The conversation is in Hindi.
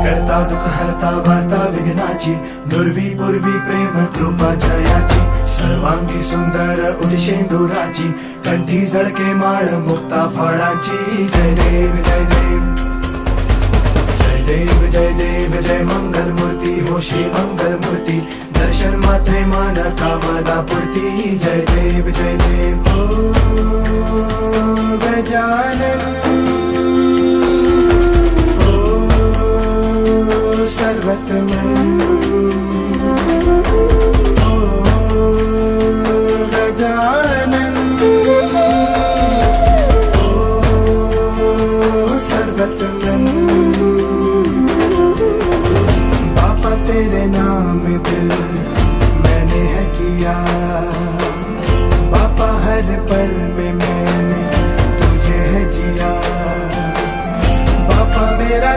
करता दुःख हरता वार्ता विघ्नाची, दुर्वी पूर्वी प्रेम कृपा जयाची, सर्वांगी सुंदर उदिशेंदुराची, कंठी झळके माळ मुक्ता फळाची. जय देव जय देव जय देव जय देव जय मंगल मूर्ती हो श्री मंगल मूर्ती, दर्शन मात्रे मान कामना पूर्ती. जय देव हो गजानन हो सर्वतमन.